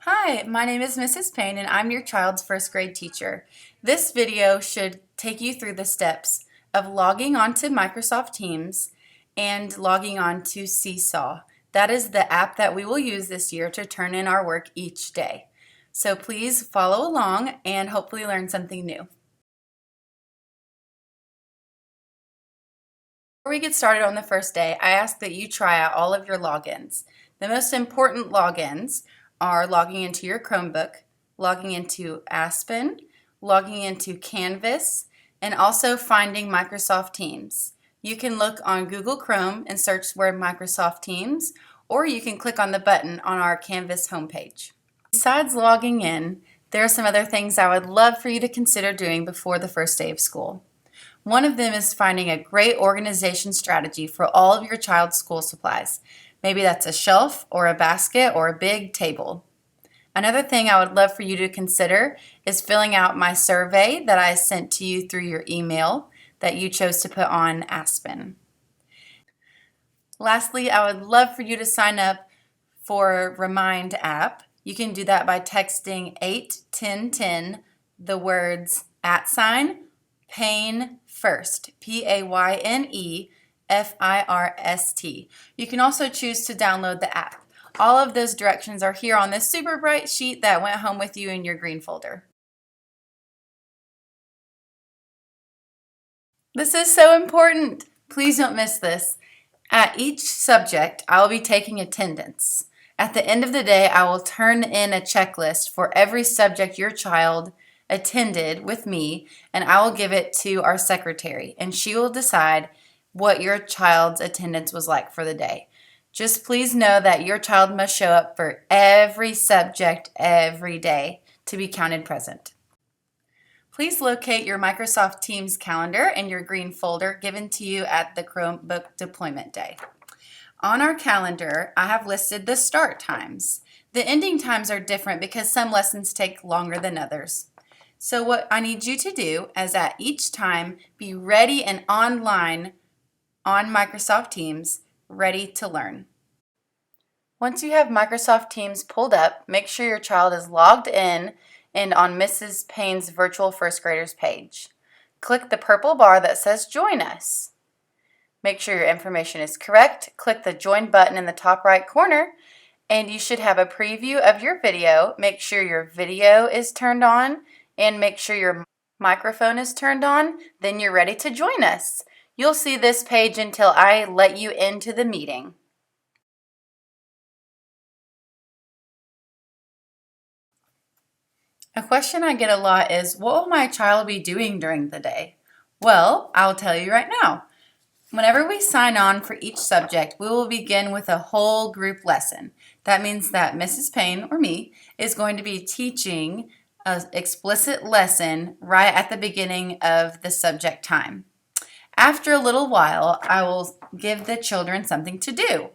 Hi, my name is Mrs. Payne and I'm your child's first grade teacher. This video should take you through the steps of logging onto Microsoft Teams and logging on to Seesaw. That is the app that we will use this year to turn in our work each day. So please follow along and hopefully learn something new. Before we get started on the first day, I ask that you try out all of your logins. The most important logins are logging into your Chromebook, logging into Aspen, logging into Canvas, and also finding Microsoft Teams. You can look on Google Chrome and search where Microsoft Teams, or you can click on the button on our Canvas homepage. Besides logging in, there are some other things I would love for you to consider doing before the first day of school. One of them is finding a great organization strategy for all of your child's school supplies. Maybe that's a shelf or a basket or a big table. Another thing I would love for you to consider is filling out my survey that I sent to you through your email that you chose to put on Aspen. Lastly, I would love for you to sign up for Remind app. You can do that by texting 81010 the words @Payne First, PAYNEFIRST. You can also choose to download the app. All of those directions are here on this super bright sheet that went home with you in your green folder. This is so important. Please don't miss this. At each subject, I will be taking attendance. At the end of the day, I will turn in a checklist for every subject your child attended with me, and I will give it to our secretary, and she will decide what your child's attendance was like for the day. Just please know that your child must show up for every subject every day to be counted present. Please locate your Microsoft Teams calendar in your green folder given to you at the Chromebook deployment day. On our calendar, I have listed the start times. The ending times are different because some lessons take longer than others. So what I need you to do is at each time be ready and online on Microsoft Teams, ready to learn. Once you have Microsoft Teams pulled up, make sure your child is logged in and on Mrs. Payne's Virtual First Graders page. Click the purple bar that says Join Us. Make sure your information is correct. Click the Join button in the top right corner, and you should have a preview of your video. Make sure your video is turned on, and make sure your microphone is turned on. Then you're ready to join us. You'll see this page until I let you into the meeting. A question I get a lot is, what will my child be doing during the day? Well, I'll tell you right now. Whenever we sign on for each subject, we will begin with a whole group lesson. That means that Mrs. Payne, or me, is going to be teaching an explicit lesson right at the beginning of the subject time. After a little while, I will give the children something to do.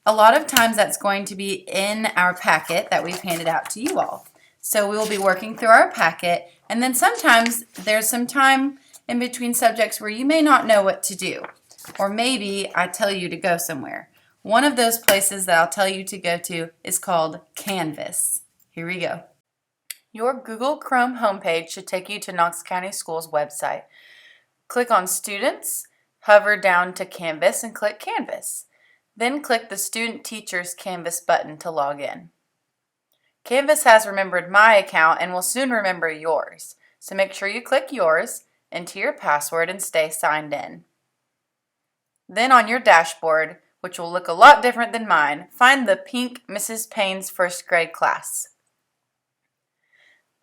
A lot of times that's going to be in our packet that we've handed out to you all. So we will be working through our packet, and then sometimes there's some time in between subjects where you may not know what to do. Or maybe I tell you to go somewhere. One of those places that I'll tell you to go to is called Canvas. Here we go. Your Google Chrome homepage should take you to Knox County Schools website. Click on Students, hover down to Canvas, and click Canvas. Then click the Student Teachers Canvas button to log in. Canvas has remembered my account and will soon remember yours. So make sure you click yours, enter your password, and stay signed in. Then on your dashboard, which will look a lot different than mine, find the pink Mrs. Payne's first grade class.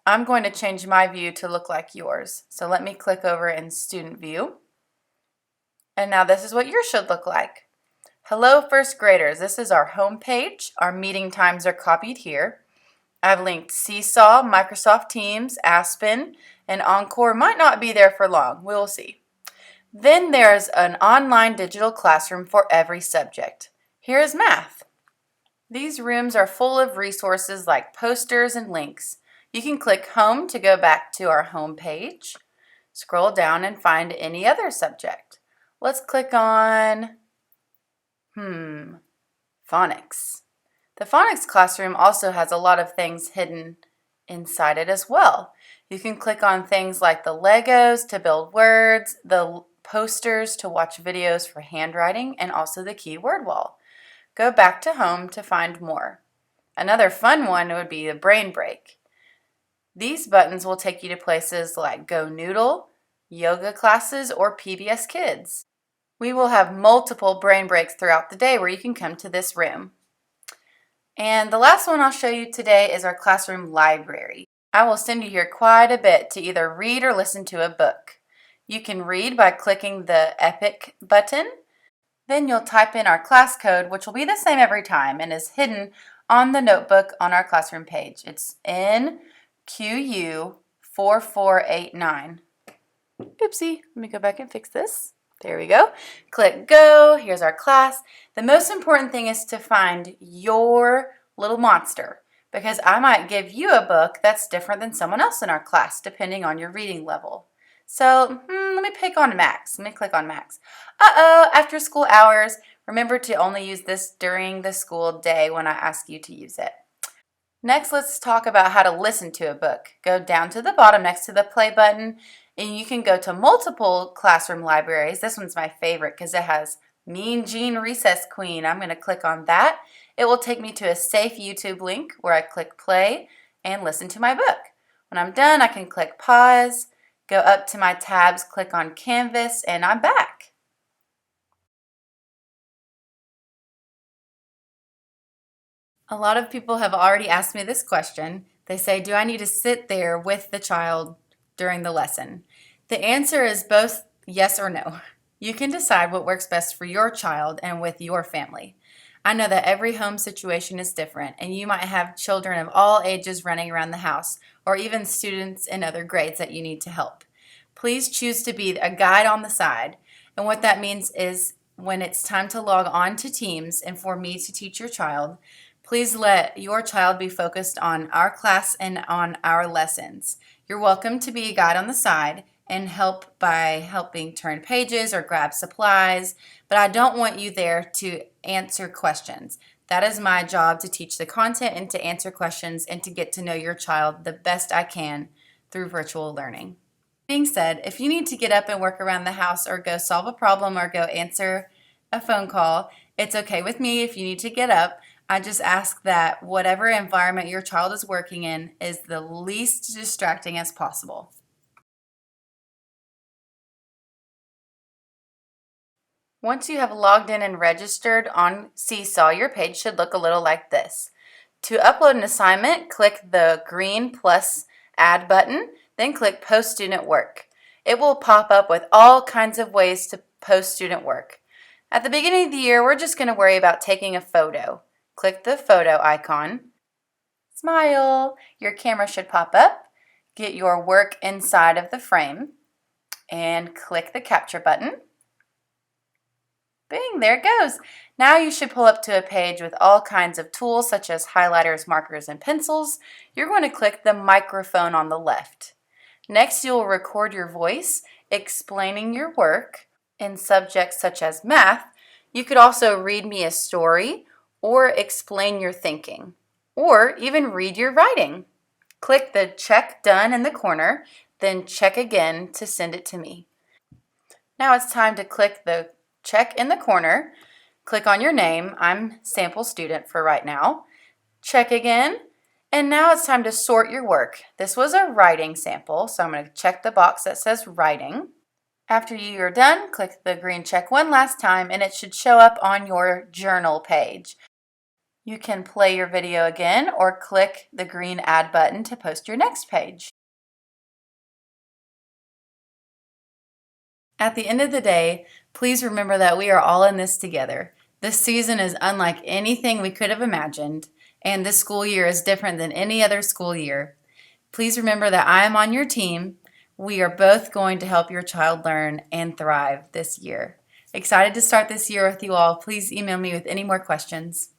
I'm going to change my view to look like yours. So let me click over in Student View. And now this is what yours should look like. Hello, first graders. This is our home page. Our meeting times are copied here. I've linked Seesaw, Microsoft Teams, Aspen, and Encore might not be there for long. We'll see. Then there's an online digital classroom for every subject. Here is math. These rooms are full of resources like posters and links. You can click Home to go back to our home page. Scroll down and find any other subject. Let's click on phonics. The phonics classroom also has a lot of things hidden inside it as well. You can click on things like the Legos to build words, the posters to watch videos for handwriting, and also the keyword wall. Go back to home to find more. Another fun one would be the brain break. These buttons will take you to places like Go Noodle, yoga classes, or PBS Kids. We will have multiple brain breaks throughout the day where you can come to this room. And the last one I'll show you today is our classroom library. I will send you here quite a bit to either read or listen to a book. You can read by clicking the Epic button. Then you'll type in our class code, which will be the same every time and is hidden on the notebook on our classroom page. It's NQU4489. Oopsie, let me go back and fix this. There we go. Click go. Here's our class. The most important thing is to find your little monster, because I might give you a book that's different than someone else in our class, depending on your reading level. So let me pick on Max. Let me click on Max. After school hours, remember to only use this during the school day when I ask you to use it. Next, let's talk about how to listen to a book. Go down to the bottom next to the play button, and you can go to multiple classroom libraries. This one's my favorite because it has Mean Gene Recess Queen. I'm going to click on that. It will take me to a safe YouTube link where I click play and listen to my book. When I'm done, I can click pause, go up to my tabs, click on Canvas, and I'm back. A lot of people have already asked me this question. They say, do I need to sit there with the child during the lesson? The answer is both yes or no. You can decide what works best for your child and with your family. I know that every home situation is different, and you might have children of all ages running around the house, or even students in other grades that you need to help. Please choose to be a guide on the side. And what that means is when it's time to log on to Teams and for me to teach your child, please let your child be focused on our class and on our lessons. You're welcome to be a guide on the side and help by helping turn pages or grab supplies, but I don't want you there to answer questions. That is my job, to teach the content and to answer questions and to get to know your child the best I can through virtual learning. Being said, if you need to get up and work around the house or go solve a problem or go answer a phone call, it's okay with me if you need to get up. I just ask that whatever environment your child is working in is the least distracting as possible. Once you have logged in and registered on Seesaw, your page should look a little like this. To upload an assignment, click the green plus add button, then click post student work. It will pop up with all kinds of ways to post student work. At the beginning of the year, we're just going to worry about taking a photo. Click the photo icon. Smile. Your camera should pop up. Get your work inside of the frame and click the capture button. Bing, there it goes. Now you should pull up to a page with all kinds of tools such as highlighters, markers, and pencils. You're going to click the microphone on the left. Next, you'll record your voice explaining your work in subjects such as math. You could also read me a story or explain your thinking, or even read your writing. Click the check done in the corner, then check again to send it to me. Now it's time to click the check in the corner, click on your name. I'm sample student for right now. Check again, and now it's time to sort your work. This was a writing sample, so I'm going to check the box that says writing. After you're done, click the green check one last time, and it should show up on your journal page. You can play your video again or click the green add button to post your next page. At the end of the day, please remember that we are all in this together. This season is unlike anything we could have imagined, and this school year is different than any other school year. Please remember that I am on your team. We are both going to help your child learn and thrive this year. Excited to start this year with you all. Please email me with any more questions.